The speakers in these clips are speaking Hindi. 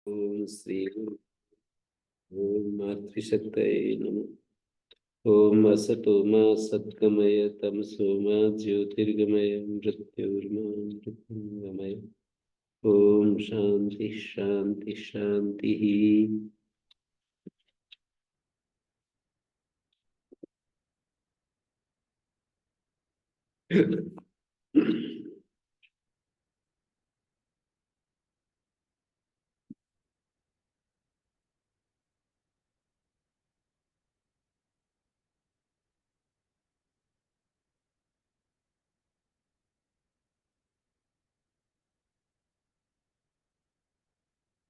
ओम श्री ओम मातृशक्तये नमः। ओम असतो मा सद्गमय तमसो मा ज्योतिर्गमय मृत्योर्मा मृत्युंगमय। ओम शांति शांति शांति।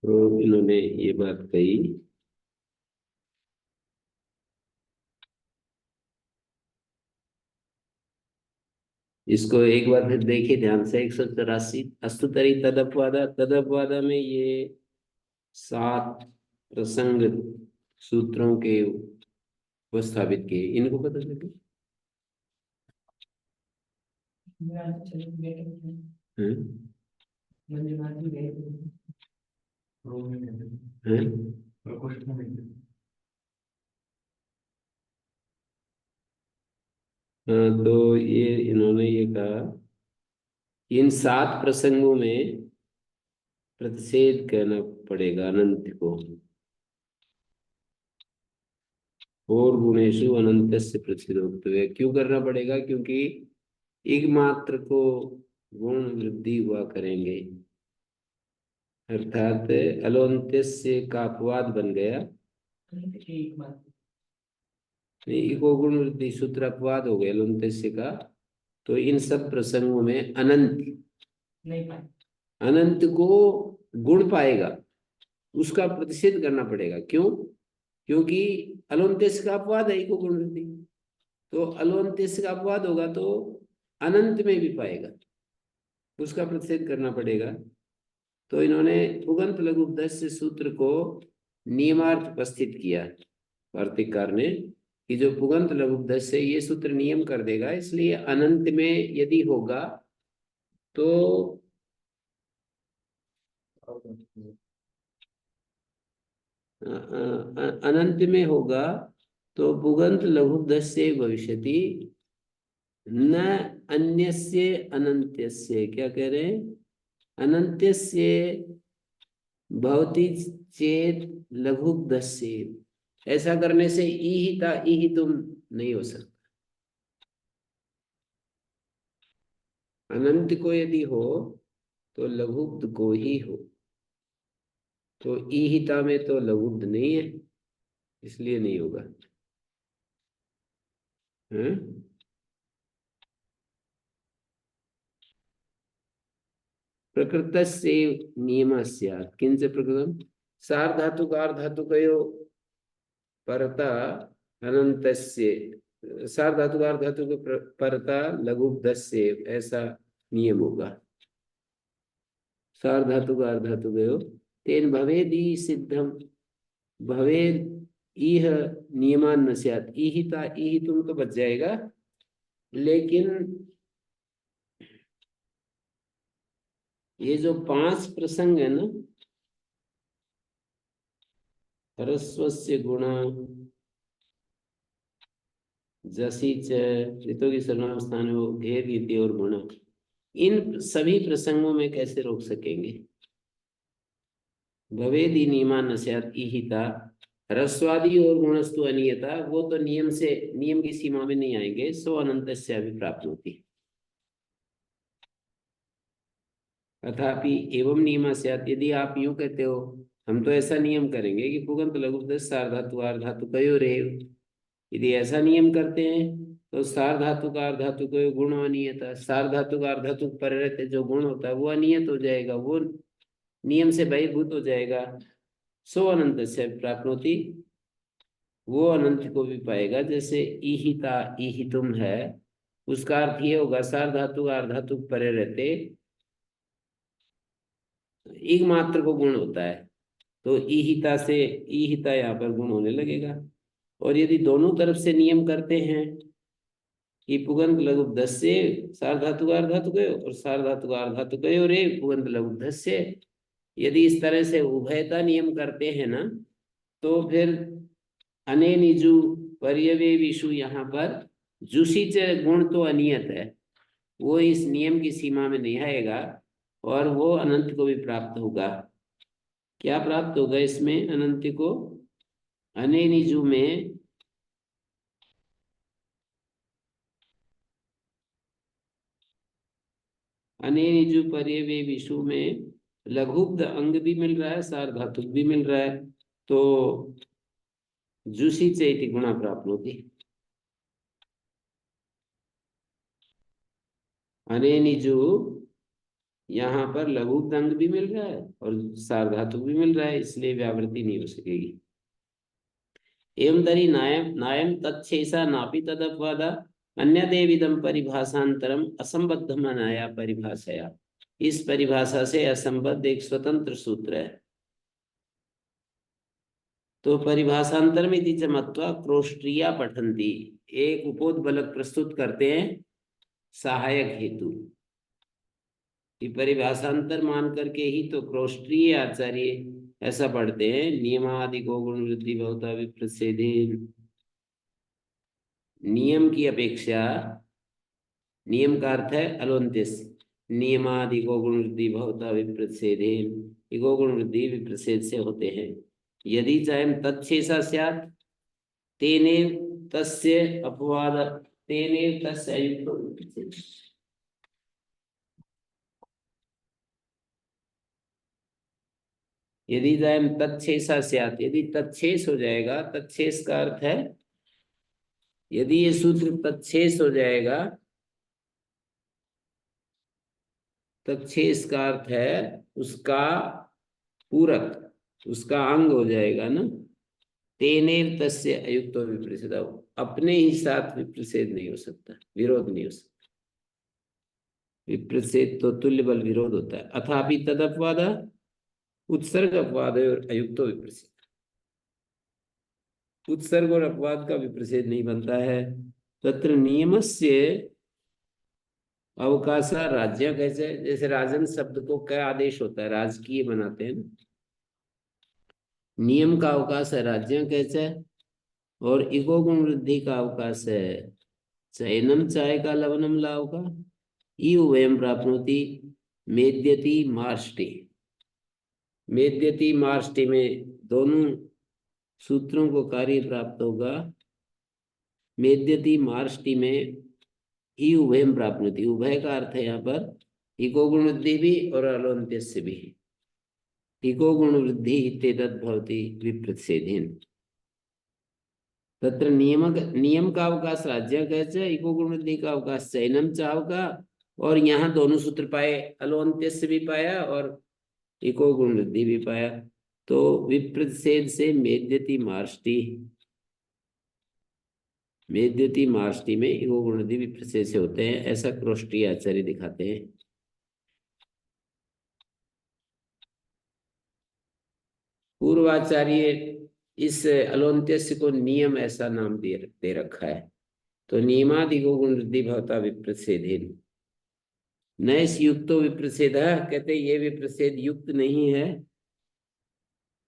तो इन्होंने ये बात कही, इसको एक बार फिर देखिए ध्यान से। 184 अस्तुतरी तदपवादा। तदपवादा में ये 7 प्रसंग सूत्रों के उपस्थापित किए। इनको पता लगे हैं? हाँ, तो ये इन्होंने ये कहा, इन 7 प्रसंगों में प्रतिषेध करना पड़ेगा अनंत को। और गुणेशु अनंत से प्रतिषेधोक्तव्य क्यों करना पड़ेगा? क्योंकि एकमात्र को गुण वृद्धि हुआ करेंगे, अर्थात अलोन्त्य का अपवाद बन गया। नहीं, इको गुण वृद्धि सूत्र अपवाद हो गया अलोन्त्य का। तो इन सब प्रसंगों में अनंत नहीं पाए, अनंत को गुण पाएगा, उसका प्रतिषेध करना पड़ेगा। क्यों? क्योंकि अलोन्तेस का अपवाद है इको गुण वृद्धि। तो अलोन्तेस का अपवाद होगा तो अनंत में भी पाएगा, उसका प्रतिषेध करना पड़ेगा। तो इन्होंने उगंत लघु उपदेश सूत्र को नियमार्थ उपस्थित किया वार्तिककार ने, कि जो पुगंत लघु उपदेश से ये सूत्र नियम कर देगा। इसलिए अनंत में यदि होगा तो अनंत में होगा तो पुगंत लघु उपदेश से भविष्यति न अन्यस्य अनंत्यस्य। क्या कह रहे हैं? अनंत्यस्य भवति चेत लघु उपदेश। ऐसा करने से ईहिता ईहितुम नहीं हो सकता। अनंत को यदि हो तो लघुब्ध को ही हो। तो ईहिता में तो लघुब्ध नहीं है, इसलिए नहीं होगा। प्रकृत से नियम स्यात् किंच प्रकृतम सार्धातुकार्धातुकयो परता अनंतस्य। सार्धातुकार्धातुक परता लघुब्धस्य, ऐसा नियम होगा। सार्धातुकार्धातुकयो तेन भवेदि सिद्धम भवेद इह नियमान न स्यात्। ईहिता ईहितुम तो बच जाएगा, लेकिन ये जो 5 प्रसंग है ना, ह्रस्वस्य गुण जसी च ऋतु की सर्वनाम स्थान हो घेर रीति और गुण, इन सभी प्रसंगों में कैसे रोक सकेंगे? भवेदि नियमान न स्यात् ईहिता। ह्रस्वादि और गुणस्तु अनियता, वो तो नियम से, नियम की सीमा में नहीं आएंगे। सो अनंत से अभिप्राप्त होती। अथापि एवं नियम स्यात्, यदि आप यूं कहते हो हम तो ऐसा नियम करेंगे कि पुगंत लघु सार्धातु आर्धातु कयोरेव, यदि ऐसा नियम करते हैं तो सार्धातु का अर्धातु को गुण अनियता, सार्धातु का अर्धातु पर रहते जो गुण होता है वो अनियत हो जाएगा, वो नियम से बहिर्भूत हो जाएगा। सो अनंत से प्राप्त होती, वो अनंत को भी पाएगा। जैसे ईहिता ईहितुम है, उसका अर्थ ये होगा सार्धातु का अर्धातु परे रहते एक मात्र को गुण होता है, तो ईहिता से ईहिता यहाँ पर गुण होने लगेगा। और यदि दोनों तरफ से नियम करते हैं कि पुगंत लघु दस्य सार्धातु का अर्धातु गयो और सार्धातु का अर्धातु गयो रे पुगंत लघु दस्य, यदि इस तरह से उभयता नियम करते हैं ना, तो फिर अनेनिजु पर्यवेविषु, यहाँ पर जुषिच गुण तो अनियत है, वो इस नियम की सीमा में नहीं आएगा और वो अनंत को भी प्राप्त होगा। क्या प्राप्त होगा इसमें अनंत को? अनेनिजु में अनेनिजु पर्यवेविषु में लघुब्ध अंग भी मिल रहा है, सार्वधातुक भी मिल रहा है, तो जुषी चेति गुणा प्राप्त होती। अनेनिजु यहाँ पर लघुब्ध अंग भी मिल रहा है और सार्वधातुक भी मिल रहा है, इसलिए व्यावृत्ति नहीं हो सकेगी। एवं तरी नायम नायम तच्छेषा नापि तदपवाद अन्यदेविदं परिभाषांतरम असंबद्ध मनाया परिभाषया। इस परिभाषा से असंबद्ध एक स्वतंत्र सूत्र है। तो परिभाषांतर में च मत्वा क्रोष्ट्रिया पठंती, एक उपोद्बलक प्रस्तुत करते हैं सहायक हेतु कि परिभाषांतर मान करके ही तो क्रोष्ट्रीय आचार्य ऐसा पढ़ते हैं। नियमादि को गुण वृद्धि बहुता विप्रसेदे, नियम की अपेक्षा, नियम का अर्थ है अलोन्त्यस, नियमादि को गुण वृद्धि बहुता विप्रसेदे, इको गुण वृद्धि विप्रसेद से होते हैं। यदि चाहे तत्शेषा स्यात् तेने तस्य अपवाद तेने तस्य अयुक्त। यदि जायम तत्शेषा स्यात्, यदि तत्शेष हो जाएगा, तत्शेष का अर्थ है यदि ये सूत्र तत्शेष हो जाएगा, तत्शेष का अर्थ है उसका पूरक, उसका अंग हो जाएगा ना। तेनेर तस्य अयुक्त विप्रसेद, अपने ही साथ विप्रसेद नहीं हो सकता, विरोध नहीं हो सकता। विप्रसेद तो तुल्य बल विरोध होता है। अथापि तद अपवाद उत्सर्ग अपवाद और अयुक्त विप्रसेद, उत्सर्ग और अपवाद का विप्रसेद नहीं बनता है। तत्र नियमस्य अवकाश राज्य कैसे, जैसे राजन शब्द को क्या आदेश होता है, राजकीय बनाते हैं ना। नियम का अवकाश है राज्य कैसे, और इको गुण वृद्धि का अवकाश है चयनम चाय का लवनम लाव का, वयम प्राप्नोति मेद्यति मार्ष्टि। मेद्यति मार्ष्टि में दोनों सूत्रों को कार्य प्राप्त होगा। मेद्यति मार्ष्टि में ही उभयम प्राप्नोति, उभय का अर्थ है यहाँ पर इको गुण वृद्धि भी और अलोन्त्यस्य भी। इको गुण वृद्धि इत्येतद् भवति विप्रच्छेदेन। तत्र नियम का अवकाश राज्य कैसे, इको गुण वृद्धि का अवकाश चयनम चाव का, और यहाँ दोनों सूत्र पाए, अलोन्त्यस्य भी पाया और इको गुण वृद्धि भी पाया। तो विप्रच्छेद से मेद्यति मार्ष्टि, मेद्यति मार्ष्टि में इको गुण वृद्धि विप्रच्छेद से होते हैं, ऐसा क्रोष्टी आचार्य दिखाते हैं। पूर्वाचार्य इस अलोन्त्यस्य को नियम ऐसा नाम दे रखा है। तो नियमादि को गुण वृद्धि भवता विप्रच्छेदेन नैस युक्तो विप्रच्छेद, कहते ये विप्रच्छेद युक्त नहीं है।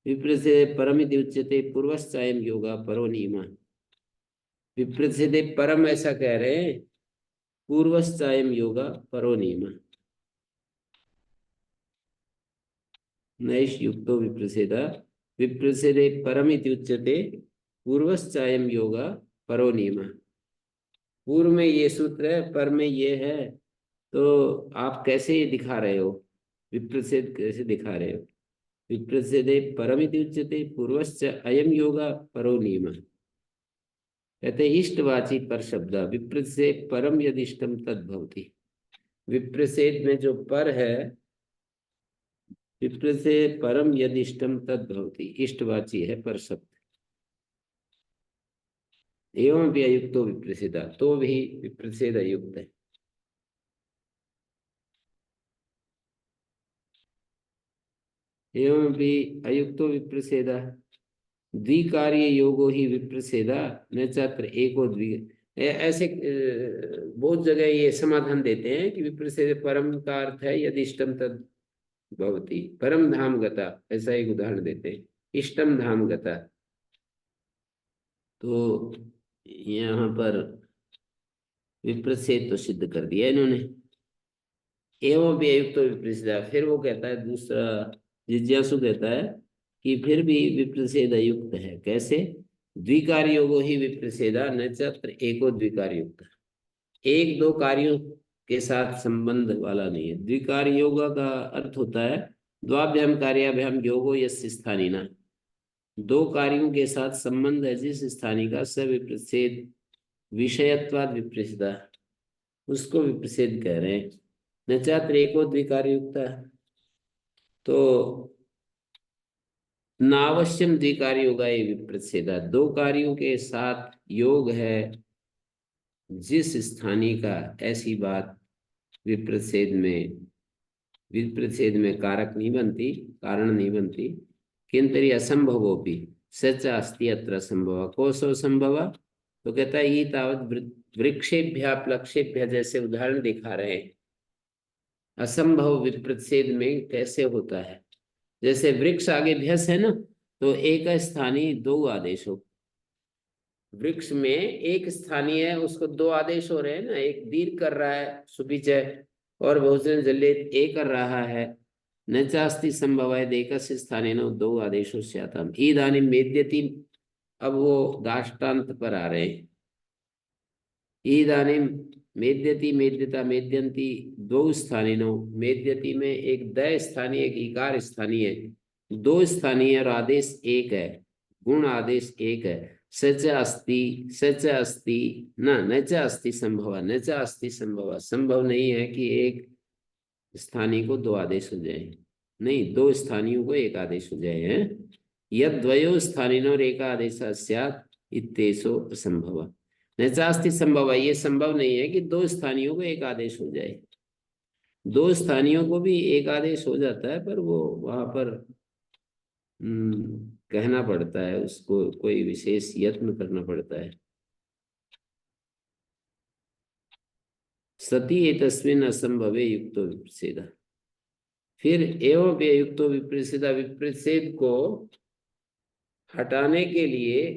विप्रच्छेद परमिति उच्यते पूर्वश्चायम योगा परो नियमा, विप्रच्छेद परम ऐसा कह रहे हैं, पूर्वश्चायम योगा परो नियमा। नैष युक्तो विप्रच्छेद, विप्रच्छेदे परमिति उच्यते पूर्वश्चायम योगा परो नियमा। पूर्व में ये सूत्र है, पर में ये है, तो आप कैसे ये दिखा रहे हो, विप्रच्छेद कैसे दिखा रहे हो? विप्रच्छेदे परमिति उच्यते पूर्वश्च अयम योगा परो नियम। कहते इष्टवाची पर शब्द, विप्रच्छेद परम यदि इष्टम तद भवति। विप्रच्छेद में जो पर है, विप्रच्छेद परम यदि इष्टम तद भवति, इष्टवाची है पर शब्द। एवं भी अयुक्तो विप्रच्छेद, तो भी विप्रच्छेद अयुक्त है। एवं भी अयुक्तो विप्रच्छेद द्विकार्य योगो ही विप्रच्छेद न छात्र एको द्वि। ऐसे बहुत जगह ये समाधान देते हैं कि विप्रच्छेद परम का अर्थ है यदि इष्टम तद भवती। परम धाम गता, ऐसा एक उदाहरण देते हैं, इष्टम धाम गता। तो यहाँ पर विप्रसेद तो सिद्ध कर दिया इन्होंने। एवं भी अयुक्त विप्रसिद्ध, फिर वो कहता है दूसरा, जिज्ञासु कहता है कि फिर भी विप्रसेद अयुक्त है। कैसे? द्विकार योगो ही विप्रसेदा न चत्र एको द्विकार युक्त। एक दो कार्यों के साथ संबंध वाला नहीं है। द्विकार योग का अर्थ होता है द्वाभ्याम कार्याभ्याम योगो यस्य स्थानीना। दो कार्यों के साथ संबंध है जिस स्थानी का, स विप्रसेद विषयत्वाद विप्रसिद्ध, उसको विप्रसेद कह रहे हैं। न चात्र एको द्विकार युक्त, तो नावश्यम द्विकार योगा ये विप्रसेदा, दो कार्यों के साथ योग है जिस स्थानी का, ऐसी बात विप्रसेद में कारक नहीं बनती, कारण नहीं बनती। किंतरी असंभवो भी सच अस्ति अत्र संभव, कोसो संभव। तो कहता है ये तावत वृक्षेभ्य प्लक्षेभ्य, जैसे उदाहरण दिखा रहे हैं, असंभव विप्रसेद में कैसे होता है। जैसे वृक्ष आगे भ्यस है ना, तो एक स्थानीय दो आदेश हो। वृक्ष में एक स्थानीय है, उसको दो आदेश हो रहे हैं ना, एक दीर्घ कर रहा है सुपिचय और बहुवचन जल्लित ए कर रहा है। न चास्ति संभव है एकस्य स्थानेन दो आदेशों से आता इदानीं मेद्यति। अब वो दाष्टान्त पर आ रहे हैं। इदानीं मेद्यति मेद्यता मेद्यन्ति दो स्थानीनो, मेद्यति में एक द स्थानीय एक इकार स्थानीय है, दो स्थानीय और आदेश एक है, गुण आदेश एक है। सच अस्ति न च अस्ति संभव, न च अस्ति संभव, संभव नहीं है कि एक स्थानीय को दो आदेश हो जाए, नहीं, दो स्थानियों को एक आदेश हो जाए है। यद द्वयो स्थानीनोर एक आदेश स्यात् इत्येषो असंभव। न चास्ति संभव, ये संभव नहीं है कि दो स्थानियों को एक आदेश हो जाए। दो स्थानियों को भी एक आदेश हो जाता है, पर वो वहां पर कहना पड़ता है, उसको कोई विशेष यत्न करना पड़ता है। सती एतस्मिन् असंभवे युक्तो विप्रसेद। फिर एवं युक्तो विप्रसेद, विप्रसेद को हटाने के लिए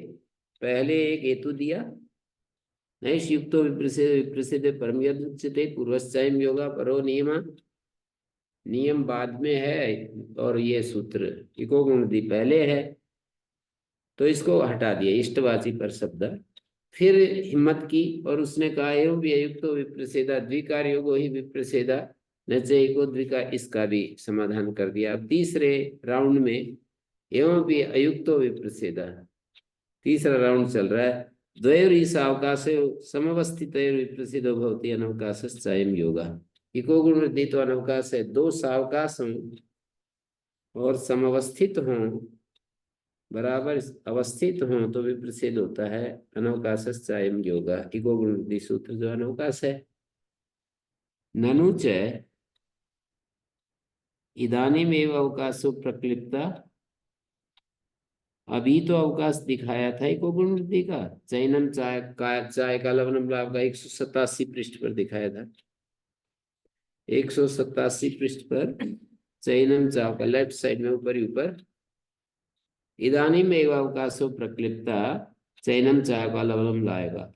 पहले एक हेतु दिया, नैष युक्तो विप्रसेद विप्रसेद परम यद उच्यते पूर्वस्चायम योगा परो नियम, नियम बाद में है और ये सूत्र इको गुणति पहले है, तो इसको हटा दिया, इष्टवाची पर शब्द। फिर हिम्मत की और उसने कहा एवं भी अयुक्तो विप्रसेदा द्विकार योगो ही विप्रसेदा न च एको द्विकार, इसका भी समाधान कर दिया। अब तीसरे राउंड में एवं भी अयुक्तो विप्रसेदा, तीसरा राउंड चल रहा है। द्वयोरीस अवकाश समवस्थित विप्रसिद्धो भवति अनवकाशश्चायं योगा। इको गुण वृद्धि तो अनवकाश है, दो सावकाश हों और समवस्थित हों, बराबर अवस्थित हों तो विप्रसिद्ध होता है अनवकाशश्चायं योगा। इको गुण वृद्धि सूत्र जो अनवकाश है। ननु च इदानीमेव अवकाशो प्रक्लिप्ता, अभी तो अवकाश दिखाया था इको गुण वृद्धि का, चैनम चाय का लवणम लाभ का 187 पृष्ठ पर दिखाया था। 187 पृष्ठ पर चैनम चाव का लेफ्ट साइड में ऊपर ही ऊपर, इदानीम एव अवकाशो प्रक्लिप्ता चैनम चाय का लवणम लाएगा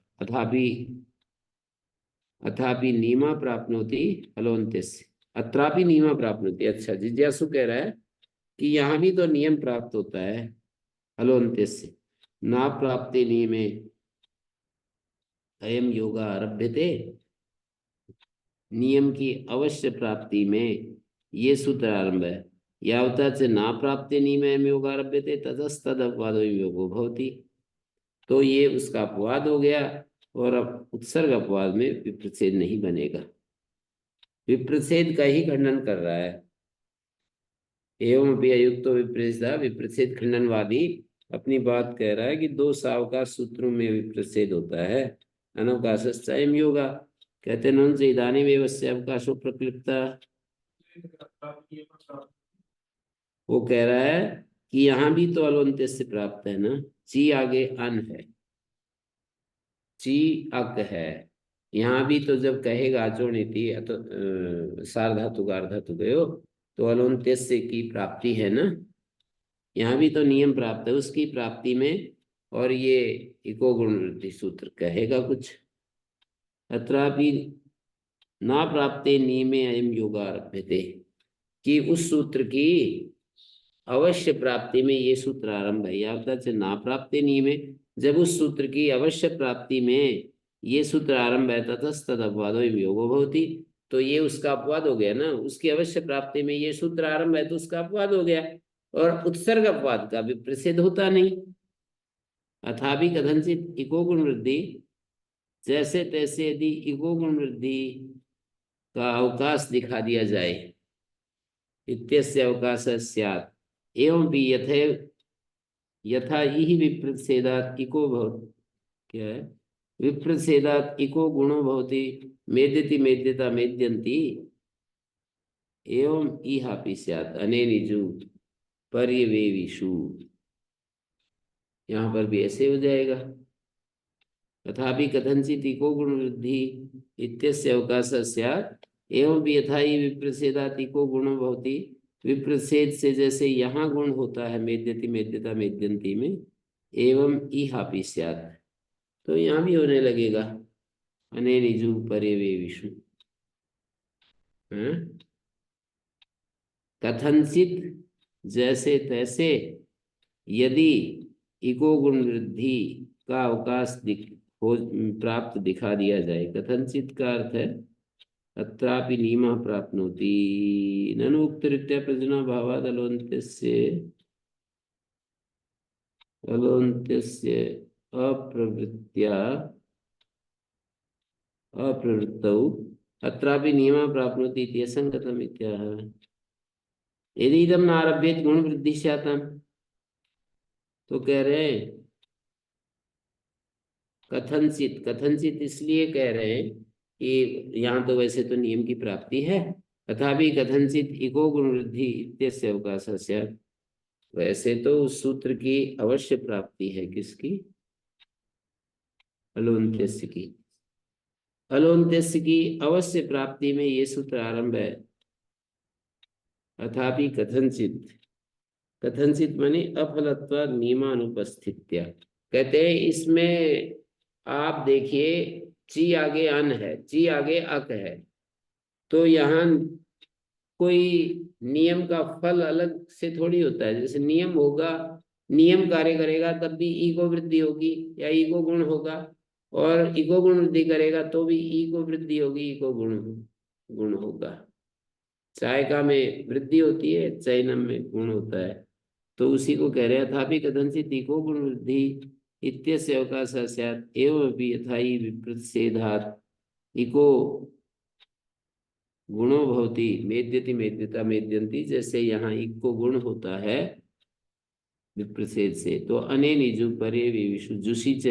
अथापि नीमा प्राप्नोति हलोन्त्यस्य, अत्रापि नीमा प्राप्नोति। अच्छा, जिज्ञासु कह रहा है कि यहाँ भी तो नियम प्राप्त होता है हलोन्त्यस्य, ना प्राप्ति नियमे अयम योगा आरभ्यते, नियम की अवश्य प्राप्ति में ये सूत्र आरंभ है। यावता च ना प्राप्ति नियमे अयम योगा आरभ्यते ततस्तद अपवादो योगो भवति। तो ये उसका अपवाद हो गया और अब उत्सर्ग अपवाद में विप्रच्छेद नहीं बनेगा। विप्रच्छेद का ही खंडन कर रहा है। एवं भी अयुक्तो विप्रच्छेदा, विप्रच्छेद खंडनवादी अपनी बात कह रहा है कि दो सावकाश सूत्रों में विप्रच्छेद होता है अनवकाशश्चायं योगा। कहते हैं से इदानीं एवस्य अवकाशो प्रक्लिप्ता, वो कह रहा है कि यहाँ भी तो अलोन्त्य से प्राप्त है ना, ची आगे अन है, ची अक है, यहाँ भी तो जब कहेगा अचो नीति तो सार्धातु गार्धातु गयो, तो अलोन्त्यस्य की प्राप्ति है ना, यहाँ भी तो नियम प्राप्त है उसकी प्राप्ति में, और ये इको गुण वृद्धि सूत्र कहेगा कुछ। अत्रापि ना प्राप्ते नियमे अयम योगारभ्यते, कि उस सूत्र की अवश्य प्राप्ति में ये सूत्र आरंभ है। या अर्थात से ना प्राप्ति नियमे, जब उस सूत्र की अवश्य प्राप्ति में ये सूत्र आरंभ है, ततस्तद अपवादो योगो भवति, तो ये उसका अपवाद हो गया ना, उसकी अवश्य प्राप्ति में ये सूत्र आरंभ है तो उसका अपवाद हो गया। और उत्सर्ग अपवाद का भी प्रसिद्ध होता नहीं। अथापि कथनचित इको गुण वृद्धि, जैसे तैसे यदि इको गुण वृद्धि का अवकाश दिखा दिया जाए, इत्यस्य अवकाश स्यात्, एवं भी यथा इहि विप्रच्छेदात् इको भव, क्या है, विप्रच्छेदात् इको गुणो भवति मेद्यति मेद्यता मेद्यन्ति, एवं इहापि स्यात् अनेनिजु पर्यवेविषु। यहाँ पर भी ऐसे हो जाएगा। तथापि कथनचित इको गुण वृद्धि इत्यस्य अवकाश स्यात्, एवं भी यथा ही विप्रच्छेदात् इको गुणो भवति, विप्रच्छेद से जैसे यहाँ गुण होता है मेद्यति मेद्यता मेद्यन्ति में, एवं इहापि स्यात्, तो यहाँ भी होने लगेगा अनेनिजु पर्यवेविषु। कथनचित जैसे तैसे यदि इको गुण वृद्धि का अवकाश प्राप्त दिखा दिया जाए। कथनचित का अर्थ है अत्रापि नियमः प्राप्नोति, ननु उक्तरीत्या प्रयोजना भावात् अलोन्त्यस्य अप्रवृत्त्या अप्रवृत्तौ अत्रापि नियमः प्राप्नोति इति असंगतम् इत्याह। यदि इदं नारभ्येत गुण वृद्धि स्यात्, तो कह रहे हैं कथनचित, कथनचित इसलिए कह रहे हैं कि यहाँ तो वैसे तो नियम की प्राप्ति है, तथापि कथनचित इको गुण वृद्धि इत्यस्य अवकाशः स्यात्, वैसे तो उस सूत्र की अवश्य प्राप्ति है। किसकी? अलोन्त्यस्य की। अलोन्त्यस्य की अवश्य प्राप्ति में ये सूत्र आरंभ है। अथापि कथनचित, कथनचित माने अफलत्वा नियमानुपस्थित्या, कहते हैं इसमें आप देखिए ची आगे अन है, ची आगे अक है, तो यहाँ कोई नियम का फल अलग से थोड़ी होता है। जैसे नियम होगा, नियम कार्य करेगा तब भी ई को वृद्धि होगी या ई को गुण होगा, और ई को गुण वृद्धि करेगा तो भी ई को वृद्धि होगी, ई को गुण गुण होगा। चायका में वृद्धि होती है, चैनम में गुण होता है, तो उसी को कह रहे था भी कथनचित इको गुण वृद्धि इत्यस्य अवकाशः स्यात्, एवमपि यथाहि विप्रच्छेदात् इको गुणो भवति मेद्यति मेद्यता मेद्यन्ति, जैसे यहाँ इको गुण होता है विप्रच्छेद से, तो अनेनिजु पर्यवेविषु जुषी च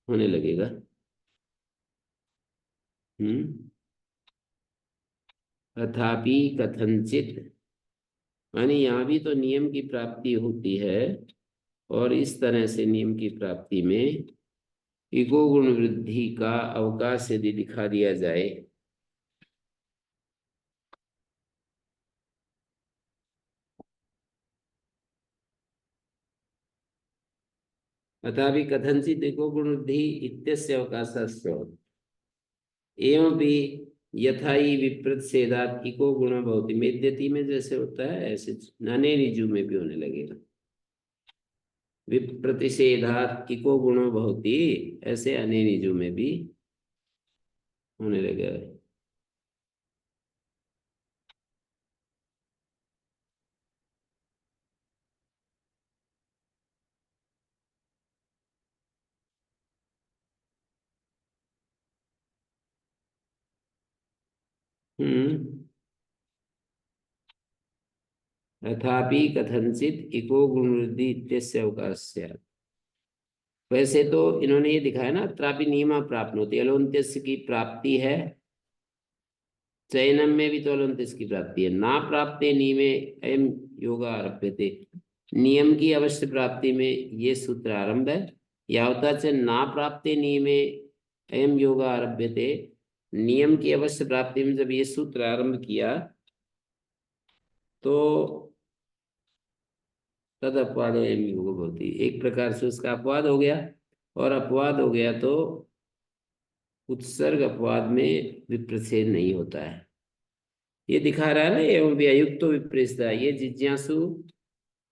होने लगेगा। अथापि कथनचित मानी यहाँ भी तो नियम की प्राप्ति होती है, और इस तरह से नियम की प्राप्ति में इको गुण वृद्धि का अवकाश यदि दिखा दिया जाए, अथापि कथनचित इको गुण वृद्धि इत्यस्य अवकाशः स्यात्, एवं भी यथाई विप्रच्छेदात् इको गुण भवति, मेद्यति में जैसे होता है ऐसे नाने निजु में भी होने लगेगा। विप्रतिषेधात् इको गुणो भवति, ऐसे अने निजु में भी होने लगेगा। अथापि कथनचित इको गुण वृद्धि इत्यस्य अवकाश स्यात्, वैसे तो इन्होंने ये दिखाया ना अत्रापि नियमा प्राप्नोति, अलोन्त्यस्य की प्राप्ति है, चयनम में भी तो अलोन्त्यस्य की प्राप्ति है। ना प्राप्ते नियमे अयम योगा आरभ्यते, नियम की अवश्य प्राप्ति में ये सूत्र आरंभ है। यावता च ना प्राप्ते नियमे अयम योगा आरभ्यते, नियम की अवश्य प्राप्ति में जब ये सूत्र आरंभ किया तो तद अपवाद योग होती, एक प्रकार से उसका अपवाद हो गया। और अपवाद हो गया तो उत्सर्ग अपवाद में विप्रछेद नहीं होता है। ये दिखा रहा है ना, एवं अयुक्त विपरीतता, ये जिज्ञासु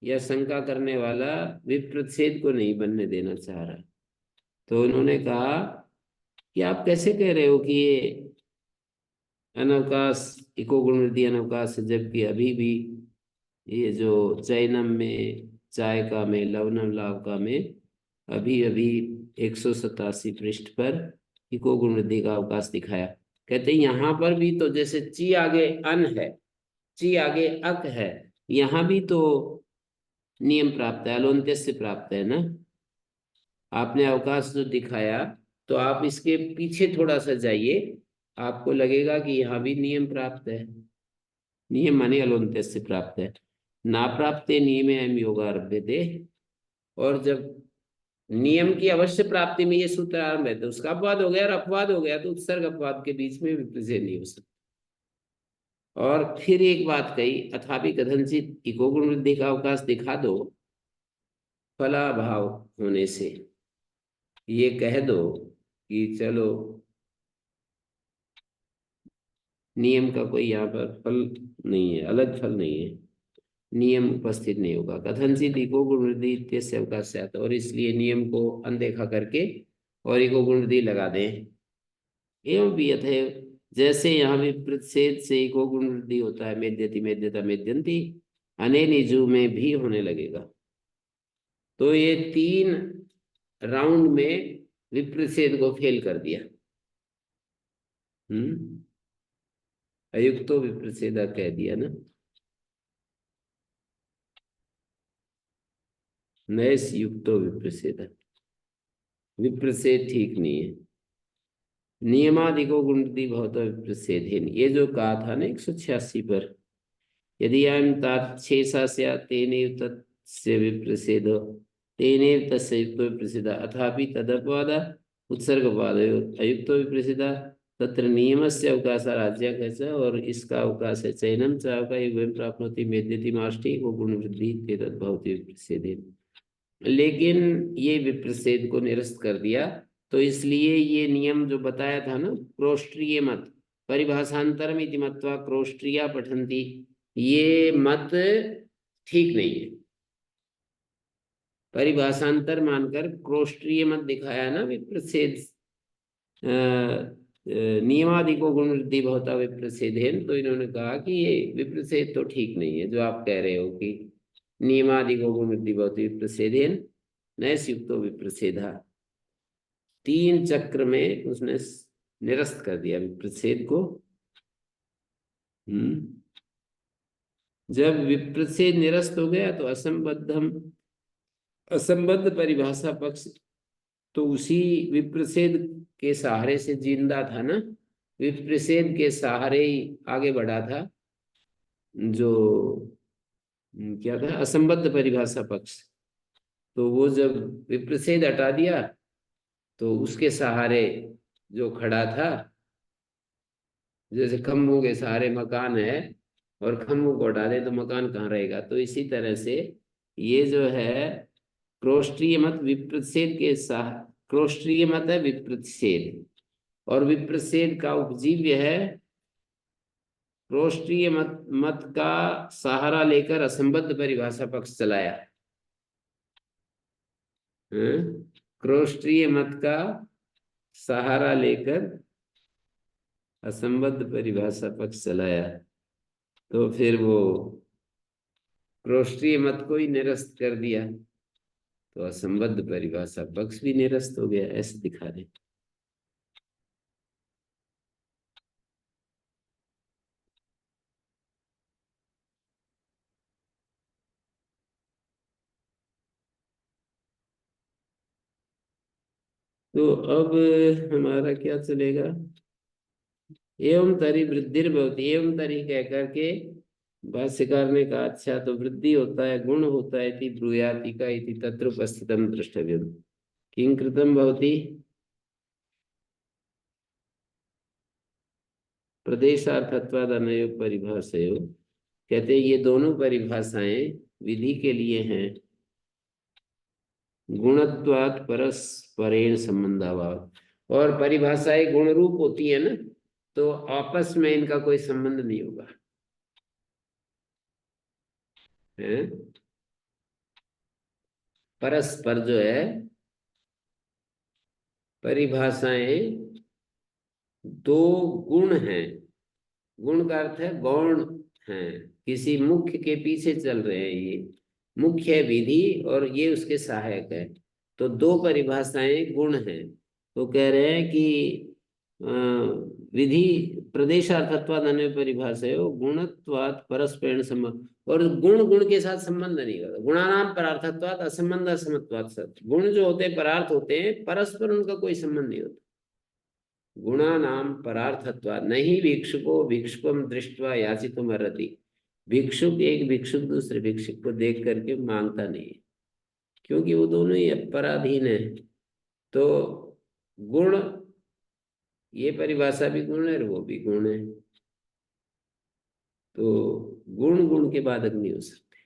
या शंका करने वाला विप्रछेद को नहीं बनने देना चाह रहा। तो उन्होंने कहा कि आप कैसे कह रहे हो कि ये अनवकाश इको गुण वृद्धि अनवकाश है, जबकि अभी भी ये जो चैनम में चायका में लवणम लावका में अभी अभी 187 पृष्ठ पर इको गुण वृद्धि का अवकाश दिखाया। कहते हैं यहाँ पर भी तो जैसे ची आगे अन है, ची आगे अक है, यहाँ भी तो नियम प्राप्त है, अलोन्त्य से प्राप्त है ना। आपने अवकाश जो दिखाया, तो आप इसके पीछे थोड़ा सा जाइए, आपको लगेगा कि यहाँ भी नियम प्राप्त है। नियम माने अलोन्त्य से प्राप्त है। ना प्राप्त नियमे अयम योगारभ्यते। और जब नियम की अवश्य प्राप्ति में ये सूत्र आरंभ है तो उसका अपवाद हो गया, और अपवाद हो गया तो उत्सर्ग अपवाद के बीच में विपरीत नहीं हो सकता। और फिर एक बात कही, अथापि कथनचित इको गुण वृद्धि का अवकाश दिखा दो फलाभाव होने से, ये कह दो कि चलो नियम का कोई यहाँ पर फल नहीं है, अलग फल नहीं है, नियम उपस्थित नहीं होगा। कथनचित इको गुण वृद्धि इत्यस्य अवकाश, और इसलिए नियम को अनदेखा करके और इको गुण वृद्धि लगा दें। एवं भी यथेव, जैसे यहाँ भी प्रतिषेध से इको गुण वृद्धि होता है, मेद्यति मेद्यता मेद्यंती, अने निजु में भी होने लगेगा। तो ये 3 राउंड में विप्रतिषेध को फेल कर दिया। अयुक्तो विप्रतिषेधा कह दिया ना, नैस युक्तो विप्रतिषेधा, विप्रतिषेध ठीक नहीं है। नियमादिको गुणति भवतो विप्रतिषेधेन, ये जो कहा था ना 186 पर, यदि अयं ताच्छेषा स्यात् तेनैव तस्य विप्रतिषेधो तेनैव तस्य युक्तो विप्रतिषेधः, अथापि तदपवादः उत्सर्गपवादयोः अयुक्तो विप्रतिषेधः तत्र नियमस्य अवकाशः राज्यः च, और इसका अवकाश है चैनम चावका युगं प्राप्नोति मेद्यति माष्टि को गुण वृद्धि तेतद् भवति विप्रतिषेधेन। लेकिन ये विप्रतिषेध को निरस्त कर दिया, तो इसलिए ये नियम जो बताया था ना, क्रोष्ट्रीय मत परिभाषांतरम इति मत्वा क्रोष्ट्रिया पठन्ति, ये मत ठीक नहीं है। परिभाषांतर मानकर क्रोष्ट्रीय मत दिखाया ना विप्रतिषेध, नियमादिको गुण वृद्धि भवता विप्रतिषेधेन, तो इन्होंने कहा कि ये विप्रतिषेध तो ठीक नहीं है जो आप कह रहे हो कि नियमादिको गुण वृद्धि भवती विप्रतिषेधेन नैसयुक्तो विप्रतिषेधा। 3 चक्र में उसने निरस्त कर दिया विप्रतिषेध को। जब विप्रतिषेध निरस्त हो गया तो असंबद्ध परिभाषा पक्ष तो उसी विप्रतिषेध के सहारे से जिंदा था ना, विप्रतिषेध के सहारे ही आगे बढ़ा था। जो क्या था, असंबद्ध परिभाषा पक्ष, तो वो जब विप्रतिषेध हटा दिया तो उसके सहारे जो खड़ा था, जैसे खम्भों के सहारे मकान है और खम्भों को हटा दे तो मकान कहाँ रहेगा, तो इसी तरह से ये जो है क्रोष्ट्रीय मत विप्रतिषेध के क्रोष्ट्रीय मत है विप्रतिषेध, और विप्रतिषेध का उपजीव्य है क्रोष्ट्रीय मत का सहारा लेकर असंबद्ध परिभाषा पक्ष चलाया। क्रोष्ट्रीय मत का सहारा लेकर असंबद्ध परिभाषा पक्ष चलाया, तो फिर वो क्रोष्ट्रीय मत को ही निरस्त कर दिया, तो असंबद्ध परिभाषा पक्ष भी निरस्त हो गया, ऐसे दिखा दे। तो अब हमारा क्या चलेगा, एवं तरी वृद्धि भवती, एवं तरी कह करके भाष्यकार ने कहा अच्छा तो वृद्धि होता है, गुण होता है, इति ब्रूयाति का इति तत्र उपस्थितम द्रष्टव्यम किं कृतम भवती प्रदेशार्थत्वाद अनयो परिभाषयो कहते हैं ये दोनों परिभाषाएं विधि के लिए हैं। गुणत्वात् परस्परेण संबंधाभाव, और परिभाषाएं गुण रूप होती है ना, तो आपस में इनका कोई संबंध नहीं होगा है। परस्पर जो है परिभाषाएं दो गुण हैं, गुण का अर्थ है गौण है, किसी मुख्य के पीछे चल रहे हैं, ये मुख्य है विधि और ये उसके सहायक है। तो दो परिभाषाएं गुण हैं। तो कह रहे हैं कि विधि प्रदेशार्थत्वाद अन्य परिभाषा है, गुणत्वाद परस्पर संबंध, और गुण गुण के साथ संबंध नहीं होता। गुणानाम परार्थत्वाद असंबंध असमत्वाद सत्य, गुण जो होते हैं परार्थ होते हैं, परस्पर उनका कोई संबंध नहीं होता। गुणानाम परार्थत्वाद नहीं भिक्षुको भिक्षुकम दृष्टवा याचितुम अर्हति, भिक्षुक एक भिक्षुक दूसरे भिक्षुक को देख करके मांगता नहीं है, क्योंकि वो दोनों ही अपराधीन है। तो गुण, ये परिभाषा भी गुण है और वो भी गुण है, तो गुण गुण के बाधक नहीं हो सकते,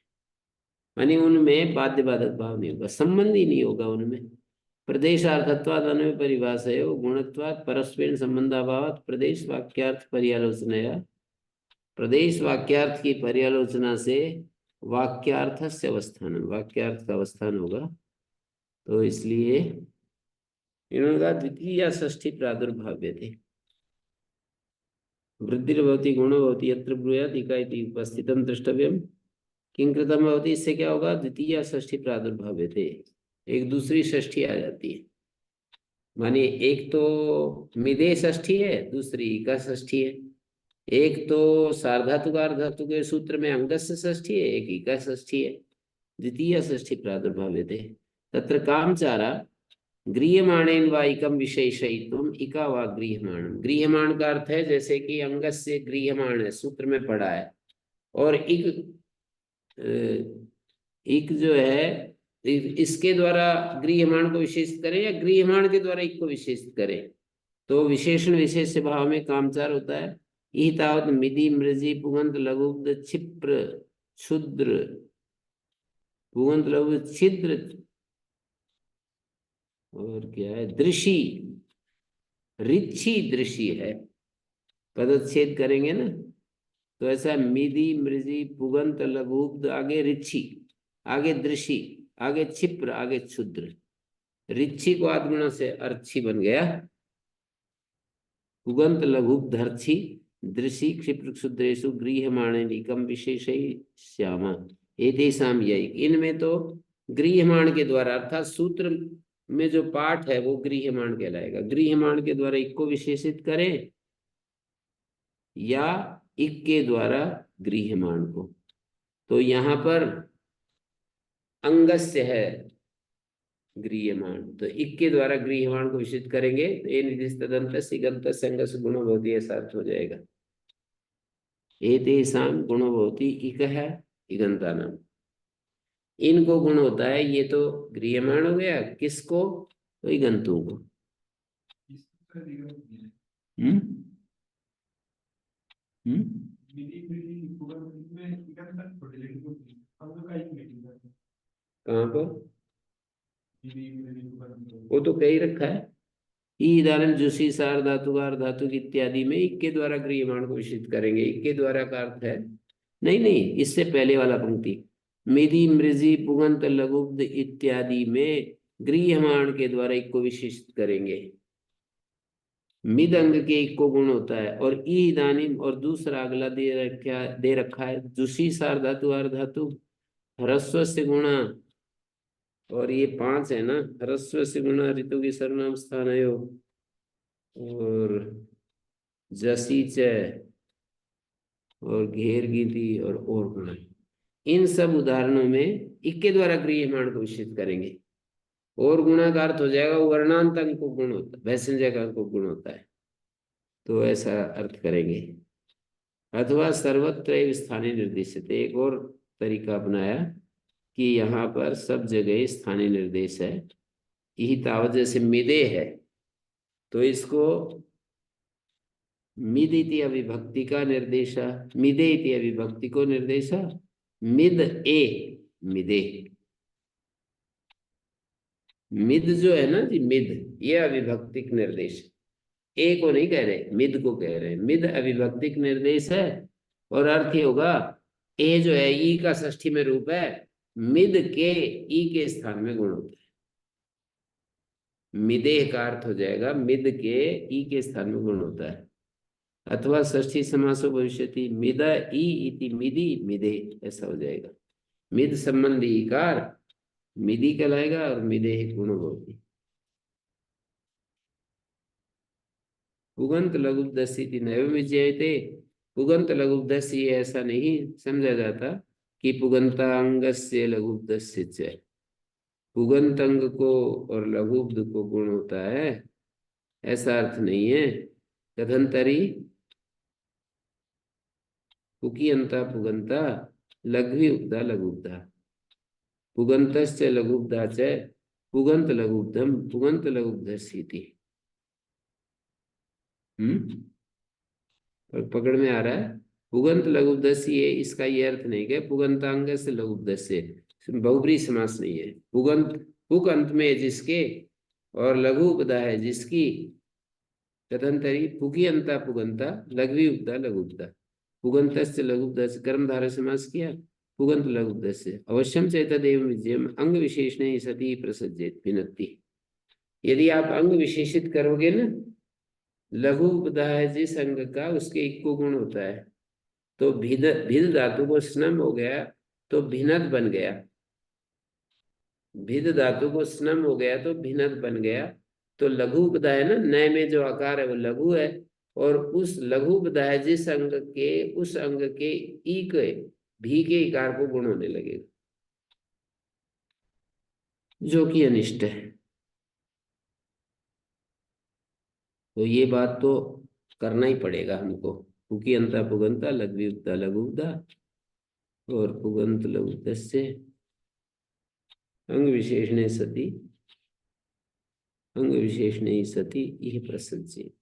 मानी उनमें बाध्य बाधक भाव नहीं होगा, संबंध ही नहीं होगा उनमें। प्रदेशार्थत्वाद अन्य परिभाषा है, गुणत्वाद परस्पर संबंधाभावात प्रदेश वाक्यार्थ पर्यालोचनया, प्रदेश वाक्यार्थ की पर्यालोचना से वाक्यार्थ से अवस्थान, वाक्यार्थ का अवस्थान होगा। तो इसलिए इन्होंने कहा द्वितीय षष्ठी प्रादुर्भाव्य थे, वृद्धिर्भवति गुणो भवति यत्र ब्रूयात् इकाइति उपस्थितम द्रष्टव्यम किं कृतम भवति। इससे क्या होगा, द्वितीय षष्ठी प्रादुर्भाव्य थे, एक दूसरी षष्ठी आ जाती है। माने एक तो मिदे षष्ठी है, दूसरी इका षष्ठी है। एक तो सार्वधातुकार धातु के सूत्र में अंगस्य षष्ठी है, एक इका षष्ठी है। द्वितीय षष्ठी प्रादुर्भाव्य थे। तत्र कामचारा गृह्यमाणेन वा इकम विशेषयितुम इका वा गृह्यमाणम। गृह्यमाण का अर्थ है जैसे कि अंगस्य गृह्यमाण है, सूत्र में पढ़ा है, और इक जो है इसके द्वारा गृह्यमाण को विशेषित करें या गृह्यमाण के द्वारा इक को विशेषित करें, तो विशेषण विशेष भाव में कामचार होता है। इह तावत मिदि मृजी पुगंत लघुब्ध क्षिप्र क्षुद्र, पुगंत लघु छिद्र, और क्या है दृषि, रिच्छी दृषि है, पदच्छेद करेंगे ना, तो ऐसा मिदि मृजी पुगंत लघुब्ध, आगे रिच्छी, आगे दृषि, आगे क्षिप्र, आगे क्षुद्र। रिच्छी को आत्मना से अर्ची बन गया, पुगंत लघुब्ध अर्ची, दृषि क्षिप्र क्षुद्रेशु गृह्यमाणेनिकम विशेषयिष्यामः एतेषां यैक। इनमें तो गृह्यमाण के द्वारा, अर्थात सूत्र में जो पाठ है वो गृह्यमाण कहलाएगा। गृह्यमाण के द्वारा इक को विशेषित करें या इक के द्वारा गृह्यमाण को। तो यहाँ पर अंगस्य है गृह्यमाण, तो इक के द्वारा गृह्यमाण को विशेषित करेंगे तो ये निर्दिष्ट तदंतस्य इगन्तस्य अंगस्य गुणो भवति, ऐसा अर्थ हो जाएगा। एतेषां गुणो भवति इक है इगन्तानाम, इनको गुण होता है, ये तो गृह्यमाण हो गया, किसको, तो इगंतों को। हम्म कहाँ पर, वो तो कही रखा है, ईदान जुसी सार धातुकार धातु इत्यादि में इक के द्वारा गृह्यमाण को विशेषित करेंगे। इक के द्वारा का अर्थ है, नहीं नहीं, इससे पहले वाला पंक्ति, मिदि मृजी पुगंत लघुब्ध इत्यादि में गृह्यमाण के द्वारा इक को विशेषित करेंगे। मिद अंग के एक को गुण होता है, और ई दानिम, और दूसरा अगला दे रखा है जुसी सार धातु आर धातु ह्रस्व से गुणा, और ये 5 है ना, ह्रस्व से गुणा ऋतु की सर्वनाम स्थान है, और जसी च, और घेर गीति, और गुणा। इन सब उदाहरणों में इक के द्वारा गृह्यमाण को विशेषित करेंगे। और गुणा का अर्थ हो जाएगा वर्णांत अंग को गुण होता है, वैसंज्ञक अंग को गुण होता है, तो ऐसा अर्थ करेंगे। अथवा सर्वत्र स्थानीय निर्देशित, एक और तरीका अपनाया कि यहाँ पर सब जगह स्थानीय निर्देश है। यही तावत जैसे मिदे है तो इसको मिद इति अविभक्ति का निर्देश, मिदे इति अविभक्ति को निर्देश, मिद ए मिदे। मिद जो है ना जी, मिद ये अविभक्तिक निर्देश, ए को नहीं कह रहे, मिद को कह रहे हैं। मिद अविभक्तिक निर्देश है और अर्थ ये होगा, ए जो है ई का षष्ठी में रूप है, मिद के ई के स्थान में गुण होता है। मिदेह का अर्थ हो जाएगा मिद के ई के स्थान में गुण होता है। अथवा षष्ठी समासो भविष्यति, मिदा ई इति मिदी मिदे, ऐसा हो जाएगा। मिद संबंधी इकार मिदी कहलाएगा और मिदेह गुण होगी। पुगंत लघुपदस्य नैव विजयते, पुगंत लघुपदस्य ऐसा नहीं समझा जाता कि पुगंतांगस्य लघुपदस्य च, पुगंत अंग को और लघुपद को गुण होता है, ऐसा अर्थ नहीं है। कथंतरी पुकियंता पुगंता लघ्वी उपदा लघुपदा, पुगंतश्च लघुपदा च पुगंत लघुपदम पुगंत लघुपदस्यति। पकड़ में आ रहा है। पुगंत लघुपदस्य, इसका ये अर्थ नहीं कि पुगंतांग से लघुपदस्य, बहुब्रीहि समास नहीं है। पुगंत, पुक अंत में जिसके और लघु उपदा है जिसकी, कथंतरी पुकी अंता पुगंता लघवी उपदा लघुपदा, पुगंतस्य लघुपदस्य कर्मधारय समास किया, पुगंत लघुपदस्य अवश्यम चैतदेव विजयम अंग विशेषणे सती प्रसज्जेत भिन्नति। यदि आप अंग विशेषित करोगे ना, लघु उपदा है जिस अंग का, उसके एक को गुण होता है, तो भिद भिद धातु को स्नम हो गया तो भिन्नत बन गया, भिद धातु को स्नम हो गया तो भिन्नत बन गया। तो लघु उपदा है ना, नय में जो आकार है वो लघु है, और उस लघु उपदा है जिस अंग के, उस अंग के ई के भी के इकार को गुण होने लगेगा, जो कि अनिष्ट है। तो ये बात तो करना ही पड़ेगा हमको। क्योंकि अंता पुगंता लघु उपदा लघु उपदा और पुगंत लघु से अंग विशेषणे सती, अंग विशेषणे सती यह प्रसज्जित।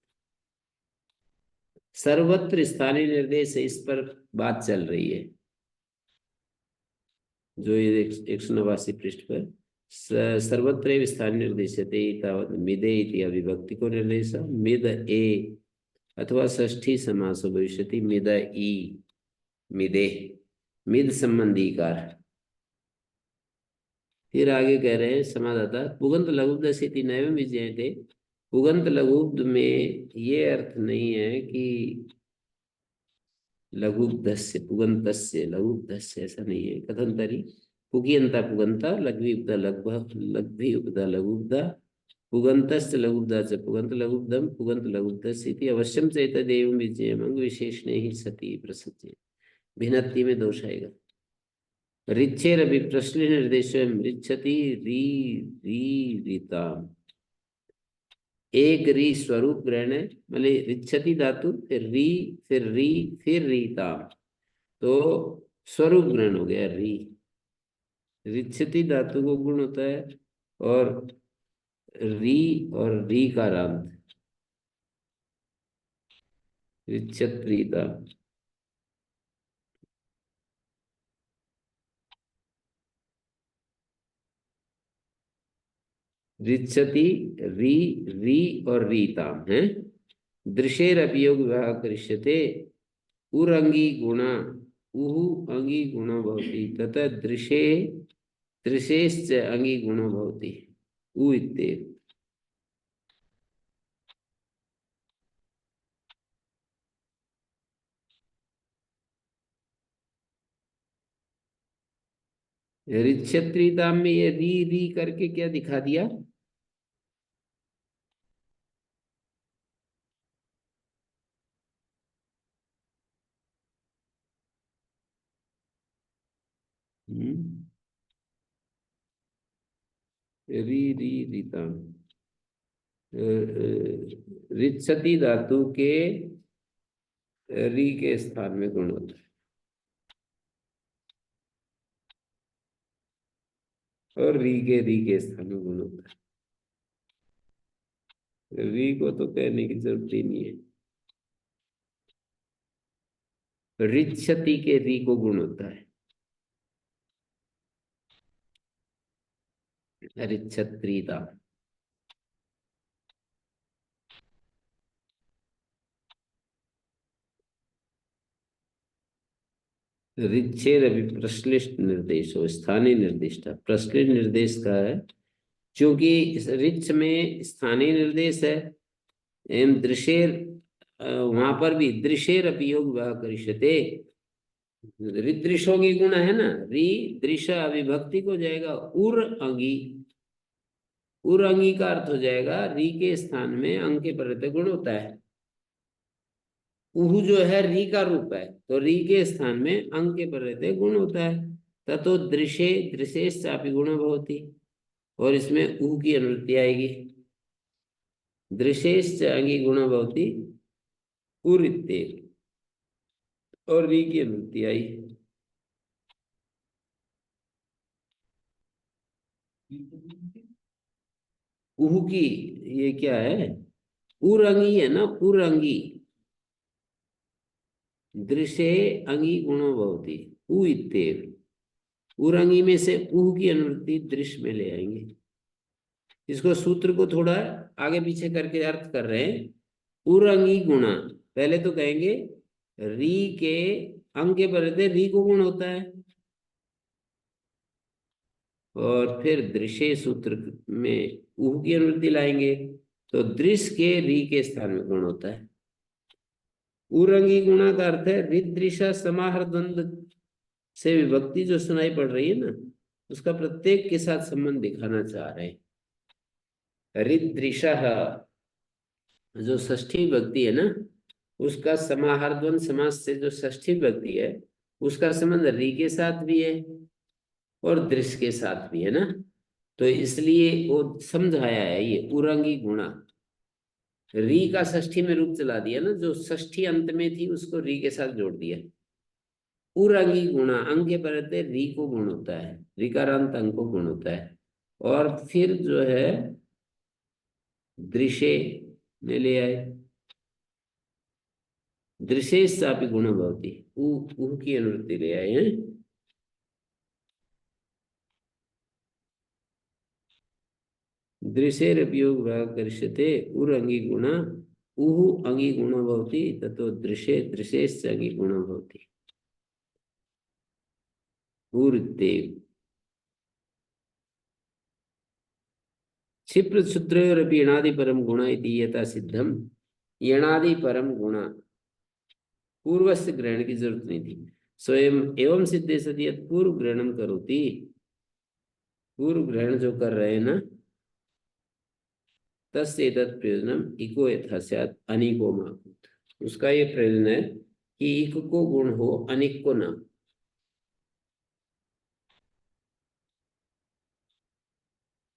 सर्वत्र स्थानीय निर्देश है, इस पर बात चल रही है। जो ये 189 पृष्ठ पर सर्वत्र स्थानीय निर्देशते तावत् मिदे इति अविभक्ति को निर्देश, मिद ए अथवा षष्ठी समासो भविष्यति मिद ई मिदे, मिद संबंधी कार। फिर आगे कह रहे हैं समादाता, पुगंत लघुपदस्य नैव विजयते, पुगंत लघुपद में ये अर्थ नहीं है कि लघुपदस्य पुगंतस्य लघुपदस्य, ऐसा नहीं है। कथंतरी पुगियंता पुगंता लघ्वी उपदा लघ्वी उपदा लघुपदा, पुगंतस्य लघुपदा च पुगंत लघुपदम पुगंत लघुपदस्य इति अवश्यम च एतदेवं विजयम् अंग विशेषणे ही सती प्रसज्येत। भिन्नति में दोष आएगा। ऋच्छेरपि प्रश्न निर्देशम ऋच्छति री री रीता, एक री स्वरूप ग्रहण है, मतलब ऋच्छति धातु फिर री फिर री फिर रीता, तो स्वरूप ग्रहण हो गया री। ऋच्छति धातु को गुण होता है और री और री का रांत, ऋच्छत रीता। ऋच्छति री री और रीता है। दृशेर अभियोग विवाह करिष्यते, उरंगी गुणा उहु अंगी गुणो भवति तथा दृशे दृशेश्च अंगी गुणो भवति उ इत्येव। ऋक्षत्रियता में ये री री करके क्या दिखा दिया? री री रीता, ऋक्षति धातु के री के स्थान में गुण होता है और री के स्थान में गुण होता है। री को तो कहने की जरूरत ही नहीं है। रिच्छति के री को गुण होता है, रिच्छत्रीता। रिच्छेद अभी प्रश्लिष्ट निर्देश हो, स्थानीय निर्दिष्ट, प्रश्लिष्ट निर्देश का है क्योंकि इस रिच्छ में स्थानीय निर्देश है। एवं दृशेर, वहां पर भी दृशेर अभियोग विवाह करिष्यते, रिदृशों की गुण है ना, री दृशा अविभक्ति को जाएगा उर अंगी, उर अंगी का अर्थ हो जाएगा री के स्थान में अंग के प्रत्यय गुण होता है। उहु जो है री का रूप है, तो री के स्थान में अंग के प्रत्यय गुण होता है। ततो दृशे दृशेश चापी गुण भवति, और इसमें ऊ की अनुवृत्ति आएगी, दृशेश अंगी गुण भवति उर इत्तेव, और री की अनुवृत्ति आई। उहु की ये क्या है, उरंगी है ना, उरंगी, दृशे अंगी गुणो भवति उ इत्तेव, उरंगी में से उह की अनुवृत्ति दृश्य में ले आएंगे। इसको सूत्र को थोड़ा आगे पीछे करके अर्थ कर रहे हैं। उरंगी गुणा, पहले तो कहेंगे री के अंग के प्रत्यय री को गुण होता है, और फिर दृश्य सूत्र में उह की अनुवृत्ति लाएंगे, तो दृश्य के री के स्थान में गुण होता है। उरंगी गुणा का अर्थ है रिदृशा समाहर द्वंद से विभक्ति जो सुनाई पड़ रही है ना, उसका प्रत्येक के साथ संबंध दिखाना चाह रहे हैं। रिदृशा जो षष्ठी विभक्ति है ना, उसका समाहार द्वंद समास से जो षष्ठी विभक्ति है उसका संबंध री के साथ भी है और दृश्य के साथ भी है ना, तो इसलिए वो समझाया है ये उरंगी गुणा। री का षष्ठी में रूप चला दिया ना, जो षष्ठी अंत में थी उसको री के साथ जोड़ दिया। उरंगी गुणा, अंग के प्रत्यय री को गुण होता है, ऋकारांत अंग को गुण होता है। और फिर जो है दृश्य में ले आए, दृशेश्चापि गुण भवति, ऊ की अनुवृत्ति ले आए हैं। दृशेरपयोग भाग करिष्यते उर अंगी गुण, उहु अंगी गुण भवति, ततो दृशे दृशेश्च अंगी गुण भवति ऊर्देव। क्षिप्र क्षुद्रयोरपि यणादि परम गुण इति यथा सिद्धम, यणादि परम गुण पूर्व से ग्रहण की जरूरत नहीं थी। स्वयं एवं सिद्धे सति यत् पूर्व ग्रहणम करोति, पूर्व ग्रहण जो कर रहे हैं ना, तस्येतत् प्रयोजनम इको यथा स्यात् अनिको माकुत, उसका ये प्रयोजन है कि इक को गुण हो अनिक को ना।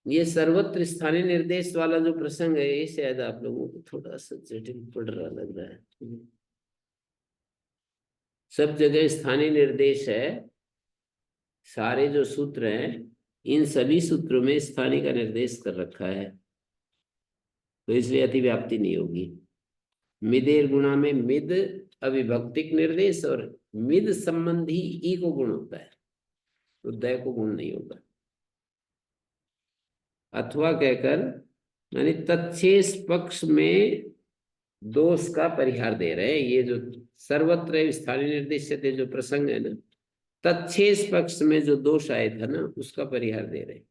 ये सर्वत्र स्थानीय निर्देश वाला जो प्रसंग है, ये शायद आप लोगों को थोड़ा सा जटिल पड़ रहा लग रहा है। सब जगह स्थानीय निर्देश है, सारे जो सूत्र हैं इन सभी सूत्रों में स्थानीय का निर्देश कर रखा है, तो इसलिए अतिव्याप्ति नहीं होगी। मिदेर गुणा में मिद अविभक्तिक निर्देश और मिद संबंधी ई को गुण होता है, तो दय को गुण नहीं होगा। अथवा कहकर यानी तत्शेष पक्ष में दोष का परिहार दे रहे हैं। ये जो सर्वत्र स्थानीय निर्देश थे जो प्रसंग है ना, तत्शेष पक्ष में जो दोष आए था ना, उसका परिहार दे रहे हैं।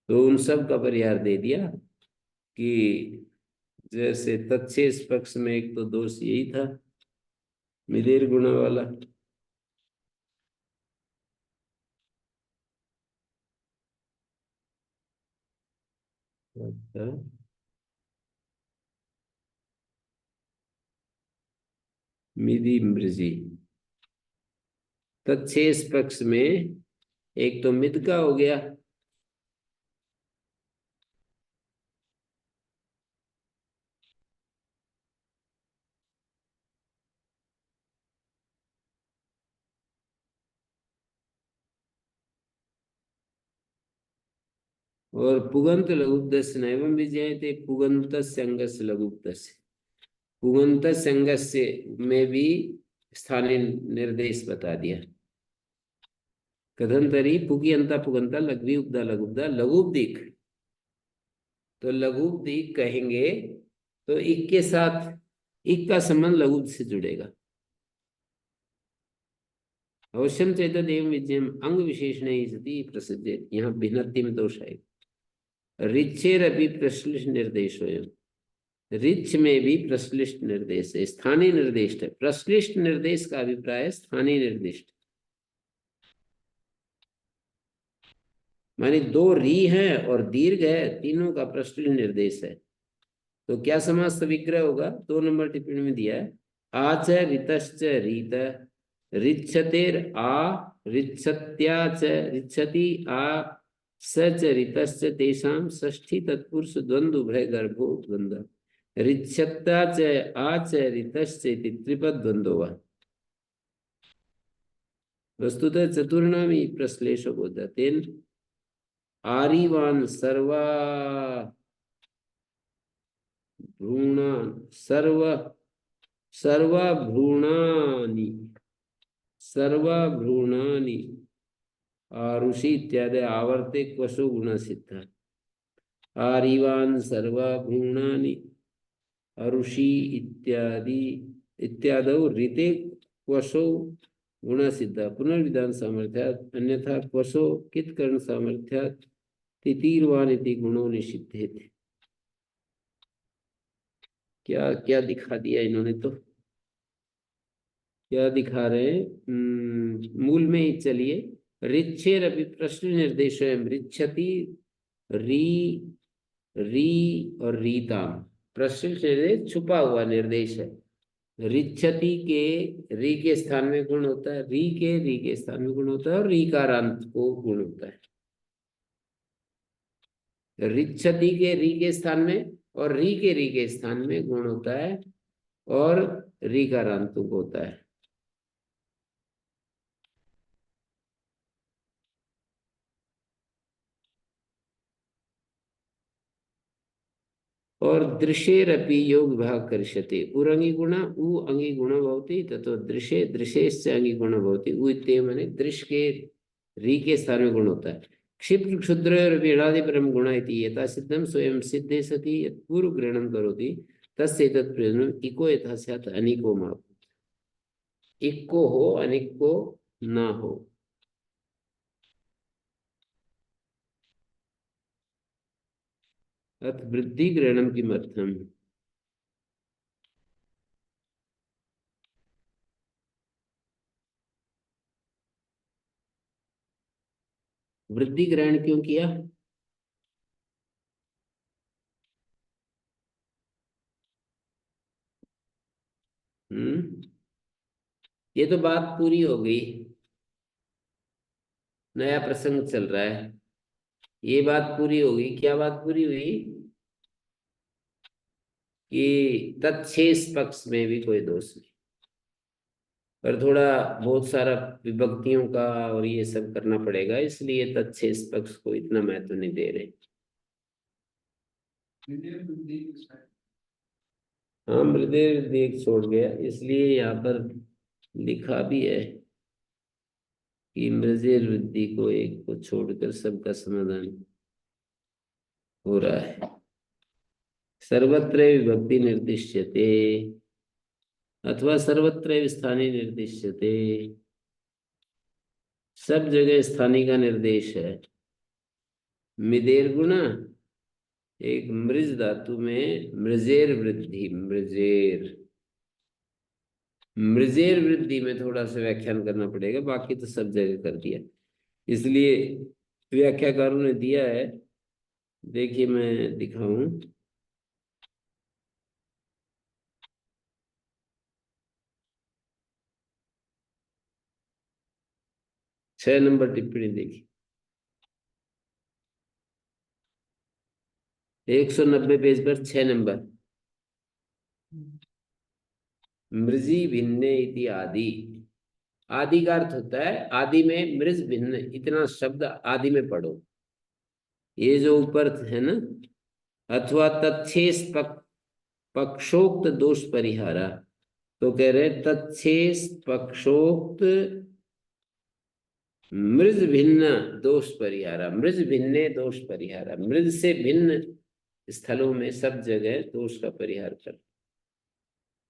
तो उन सब का परिहार दे दिया कि जैसे तत्शेष पक्ष में एक तो दोष यही था मिदेर गुणा वाला, अच्छा, मिधि मृजी, तत्शेष पक्ष में एक तो मिद का हो गया, और पुगंत लघुपदस्य नैवं विज्ञायते पुगंतस्य अंगस्य लघुपदस्य। पुगंतस्य अंगस्य में भी स्थानीय निर्देश बता दिया। कथंतरी पुगियंता पुगंता लघ्वी उपदा लघुपदा लघुपदीक। तो लघुपदीक कहेंगे तो इक के साथ इक का संबंध लघुप से जुड़ेगा। अवश्यम चैतदेव विजयम अंग विशेषण ही सती प्रसिद्ध। यहाँ भिन्नति में दोष आएगा। रिच्छेर अभी प्रश्लिष्ट निर्देश हो। रिच्छ में भी प्रश्लिष्ट निर्देश है, स्थानीय निर्देश है। प्रश्लिष्ट निर्देश का अभिप्राय स्थानीय निर्देश, मानी दो री है और दीर्घ है, तीनों का प्रश्लिष्ट निर्देश है। तो क्या समास विग्रह होगा? 2 नंबर टिप्पणी में दिया है। आच ऋतश्च रीत ऋच्छतेर आ ऋच्छत्या च ऋच्छति आ सच ऋतश्च तेषां षष्ठी तत्पुरुष द्वंद्व भय गर्भो द्वंद्व ऋच्छत्ता च आ च ऋतश्च इति त्रिपद द्वंद्व। वस्तुतः चतुर्णामी प्रश्लेषो बोधा तेन आरीवान सर्वा भ्रूणान सर्वभ्रूणानि आरुषि इत्यादि आवर्ते क्वशो गुण सिद्ध। आरीवान सर्वभ्रूणानि अरुषि इत्यादि इत्यादौ ऋते क्वशो गुण सिद्ध पुनर्विधान सामर्थ्यात् अन्यथा क्वशो कित कर्ण सामर्थ्यात् तितीर्वान इति गुणो निषिद्धे थे। क्या क्या दिखा दिया इन्होंने? तो क्या दिखा रहे हैं? मूल में ही चलिए। ऋच्छेर अभी प्रश्न निर्देश है। ऋच्छति री री और रीताम प्रश्न निर्देश छुपा हुआ निर्देश है। ऋच्छति के री के स्थान में गुण होता है, री के स्थान में गुण होता है और रीकारांत को गुण होता है। ऋच्छति के री के स्थान में और री के स्थान में गुण होता है और रीकारांत को होता है। और दृश्येरपि योग विभाग करिष्यते। उरंगी गुण उ अंगी गुण भवति ततो दृश्ये दृश्येश्च अंगी गुण भवति। उ इत्ते माने दृश्य के री के स्थान में गुण होता है। क्षिप्र क्षुद्र वीणादि परम गुण इति यथा सिद्धम स्वयं सिद्धे सति यत् पूर्व ग्रहणं करोति तस्य तत् प्रयोजनम इको यथा स्यात् अनिको मा। इको हो अनिको ना हो। अथ वृद्धि ग्रहणम किमर्थम। वृद्धि ग्रहण क्यों किया? ये तो बात पूरी हो गई, नया प्रसंग चल रहा है। ये बात पूरी होगी। क्या बात पूरी हुई? कि तत्शेष पक्ष में भी कोई दोष नहीं, पर थोड़ा बहुत सारा विभक्तियों का और ये सब करना पड़ेगा, इसलिए तत्शेष पक्ष को इतना महत्व नहीं दे रहे। हाँ, मृदेर देख छोड़ गया, इसलिए यहाँ पर लिखा भी है कि मृजेर वृद्धि को एक को छोड़कर सबका समाधान हो रहा है। सर्वत्र विभक्ति निर्दिश्यते अथवा सर्वत्र स्थानीय निर्दिश्यते। सब जगह स्थानीय का निर्देश है। मिदेर गुणा एक मृज धातु में मृजेर वृद्धि, मृजेर वृद्धि में थोड़ा सा व्याख्यान करना पड़ेगा, बाकी तो सब जगह कर दिया। इसलिए व्याख्याकारों ने दिया है, देखिए मैं दिखाऊं। छह नंबर टिप्पणी देखिए, 190 पेज पर 6 नंबर। मृजी भिन्ने इति आदि। आदि का अर्थ होता है आदि में मृज भिन्न, इतना शब्द आदि में पढ़ो। ये जो ऊपर है ना, अथवा तच्छेष पक्षोक्त दोष परिहारा, तो कह रहे तच्छेष पक्षोक्त मृज भिन्न दोष परिहारा, मृज भिन्ने दोष परिहारा, मृज से भिन्न स्थलों में सब जगह दोष का परिहार कर,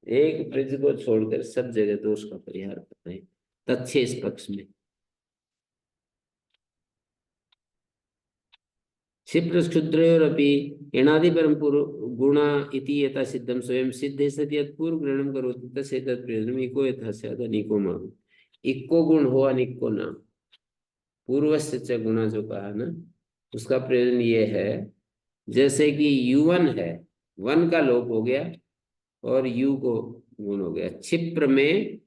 एक मृज को छोड़कर सब जगह दोष का परिहार करते हैं तच्छेष पक्ष में। क्षिप्र क्षुद्रयोरपि एणादि परम गुणा इति यथा सिद्धम स्वयं सिद्धे सति यत्पूर्व ग्रहणम करोति तस्य तत् प्रयोजनम इको यथा स्यात् अनेको माहु। इक्को गुण हो अनेको नाम, पूर्वस्य च गुणा जो कहा ना, उसका प्रयोजन ये है, जैसे कि युवन है, वन का लोप हो गया और यू को गुण हो गया। क्षिप्र में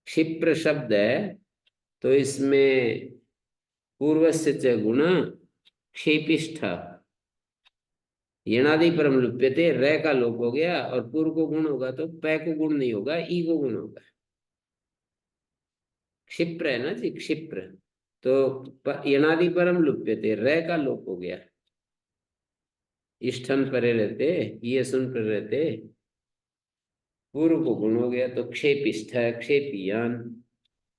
क्षिप्र शब्द है, तो इसमें पूर्वस्य च गुणा क्षेपिष्ठ यणादि परम लुप्यते, रे का लोप हो गया और पूर्व को गुण होगा तो पै को गुण नहीं होगा, ई को गुण होगा। क्षिप्र है ना जी, क्षिप्र, तो यणादि परम लुप्यते, रे का लोप हो गया, इष्ठन परे रहते, ये सुन पर रहते, पूर्व को गुण हो गया तो क्षेपिष्ठ क्षेपियान,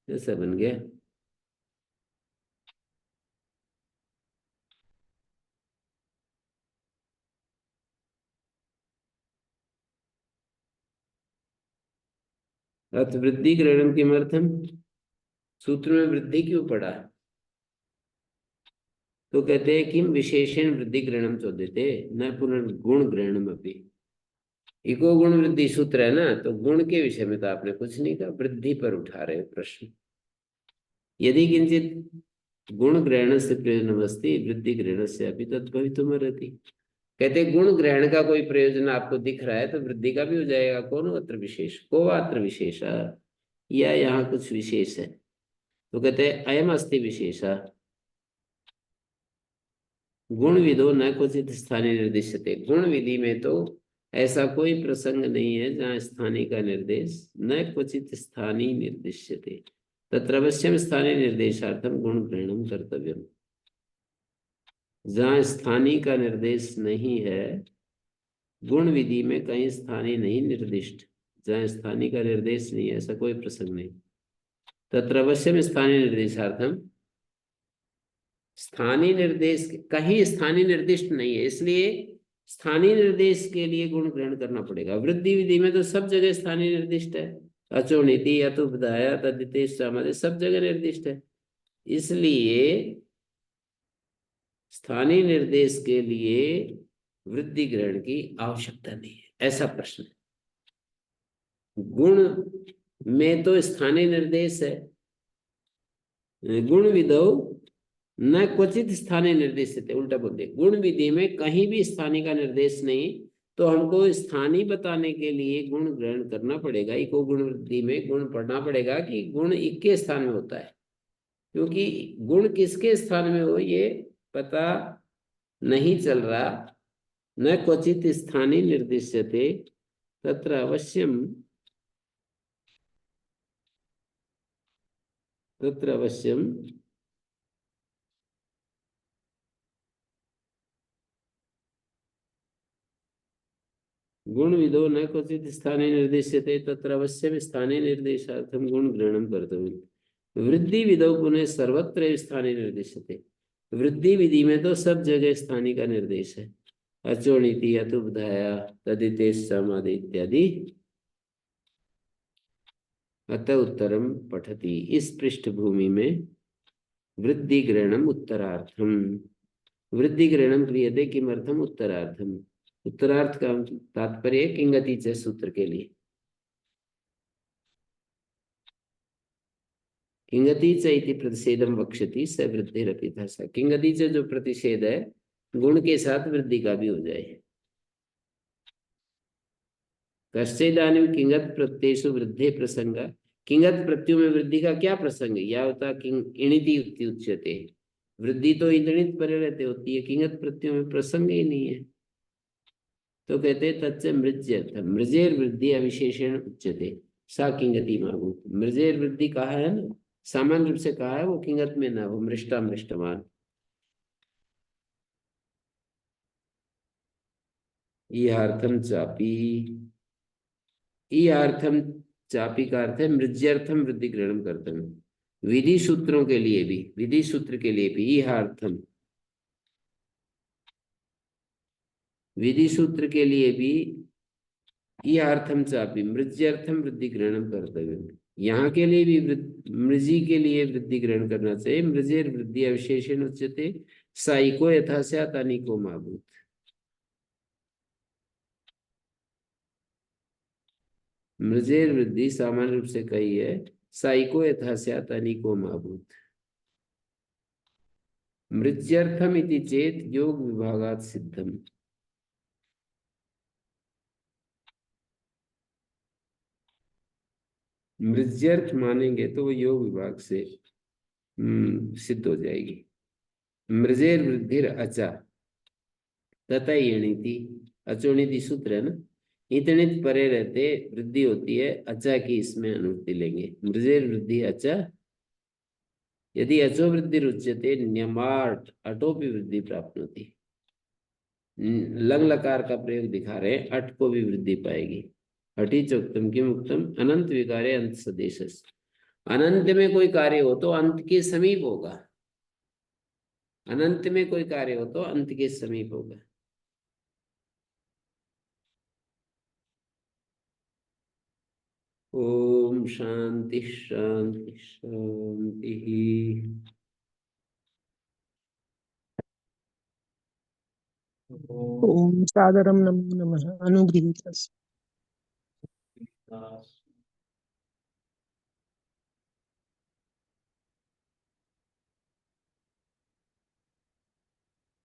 ऐसा बन गया। अर्थ वृद्धि ग्रहण किमर्थम, सूत्र में वृद्धि क्यों पड़ा, तो कहते हैं किम विशेषण वृद्धि ग्रहणम चोदिते न पुनर्गुण ग्रहणम अपि। इको गुण वृद्धि सूत्र है ना, तो गुण के विषय में तो आपने कुछ नहीं कहा, वृद्धि पर उठा रहे प्रश्न। यदि किंचित गुण ग्रहण से प्रयोजन अस्ति वृद्धि ग्रहण से अभी तद्भवितुमर्हति। कहते गुण ग्रहण का कोई प्रयोजन आपको दिख रहा है तो वृद्धि का भी हो जाएगा। कौन अत्र विशेष, को अत्र विशेष, या यहाँ कुछ विशेष है, तो कहते हैं अयम अस्ति विशेष गुण विदो न क्वचित स्थानीय निर्दिश्यते। गुण विधि में तो ऐसा कोई प्रसंग नहीं है जहाँ स्थानीय का निर्देश, न क्वचित स्थानीय निर्दिश्यते तत्र अवश्यम स्थानीय निर्देशार्थम गुण ग्रहणम कर्तव्यम। जहाँ स्थानीय का निर्देश नहीं है, गुण विधि में कहीं स्थानीय नहीं निर्दिष्ट, जहाँ स्थानीय का निर्देश नहीं है, ऐसा कोई प्रसंग नहीं, तत्र अवश्यम स्थानीय निर्देशार्थम, स्थानीय निर्देश कहीं स्थानीय निर्दिष्ट नहीं है, इसलिए स्थानीय निर्देश के लिए गुण ग्रहण करना पड़ेगा। वृद्धि विधि में तो सब जगह स्थानीय निर्दिष्ट है, अचोणिति या तो बधाया तदितेश समाधि सब जगह निर्दिष्ट है, इसलिए स्थानीय निर्देश के लिए वृद्धि ग्रहण की आवश्यकता नहीं है, ऐसा प्रश्न है। गुण में तो स्थानीय निर्देश है, गुण विधौ न क्वचित स्थानीय निर्देश थे, उल्टा बोलते, गुण विधि में कहीं भी स्थानीय का निर्देश नहीं, तो हमको स्थानीय बताने के लिए गुण ग्रहण करना पड़ेगा। इको गुण वृद्धि में गुण पढ़ना पड़ेगा कि गुण इक्के स्थान में होता है, क्योंकि गुण किसके स्थान में हो ये पता नहीं चल रहा। न क्वचित स्थानीय निर्दिश्यते तत्र अवश्यम गुण विदो न क्वचित स्थाने निर्देश्यते तत्र अवश्यम स्थाने निर्देशार्थम गुण ग्रहणम कर्तव्यम। वृद्धि विदो पुनः सर्वत्र स्थाने निर्देश्यते, वृद्धि विधि में तो सब जगह स्थानीय का निर्देश है, अचोणिति अतुबधाया तदितेश समाधि इत्यादि। अतः उत्तरम पठति, इस पृष्ठभूमि में वृद्धि ग्रहणम उत्तरार्थम, वृद्धि ग्रहणम क्रियते किमर्थम उत्तरार्थम, उत्तरार्थ का तात्पर्य किंगति च सूत्र के लिए। किंगति च इति प्रतिषेधम वक्ष्यति स वृद्धिरपि था। किंगति च जो प्रतिषेध है गुण के साथ वृद्धि का भी हो जाए। कश्चिदानीम किंगत प्रत्ययेषु वृद्धि प्रसंग, किंगत प्रत्यय में वृद्धि का क्या प्रसंग है, या होता इणिति उच्यते, वृद्धि तो ईदणित परे रहते होती है, किंगत प्रत्यय में प्रसंग ही नहीं है, तो कहते तच्च मृज्य मृजेर वृद्धि अविशेषण उच्यते सा किंगति मागु। मृजेर वृद्धि कहा है ना, सामान्य रूप से कहा है, वो किंगत में ना, वो मृष्टा मृष्टमान। इहार्थम चापी। इहार्थम चापी का अर्थ है मृज्यर्थम वृद्धि ग्रहण कर्तव्य। विधि सूत्रों के लिए भी, विधि सूत्र के लिए भी इहार्थम, विधि सूत्र के लिए भी इहार्थम चापी मृज्यर्थम वृद्धि ग्रहण कर्तव्य। यहाँ के लिए भी मृजी के लिए वृद्धि ग्रहण करना चाहिए। मृजेर वृद्धि अविशेषण उच्यते साइको यथा स्यात् अनिको माभूत। मृजेर वृद्धि सामान्य रूप से कही है साइको यथा स्यात् अनिको माभूत। मृज्यर्थम इति चेत योग विभागात सिद्धम। मृज्यर्थ मानेंगे तो वो योग विभाग से सिद्ध हो जाएगी। मृजेर वृद्धिर अचा तथा यणिति, अचोणिति सूत्र है ना, इतनित परे रहते वृद्धि होती है, अचा की इसमें अनुवृत्ति लेंगे। मृजेर वृद्धि अचा, यदि अचो वृद्धि रुच्यते न्यमार्ट अटोपि वृद्धि प्राप्त होती। लंग लकार का प्रयोग दिखा रहे हैं, अट को भी वृद्धि पाएगी। हठी चोक्तम की मुक्तम अनंत विकारे अंत सदेश। अनंत में कोई कार्य हो तो अंत के समीप होगा। अनंत में कोई कार्य हो तो अंत के समीप होगा। ओम शांति शांति शांति। ओम सादरम नमो नमः अनुगृहीतस्य।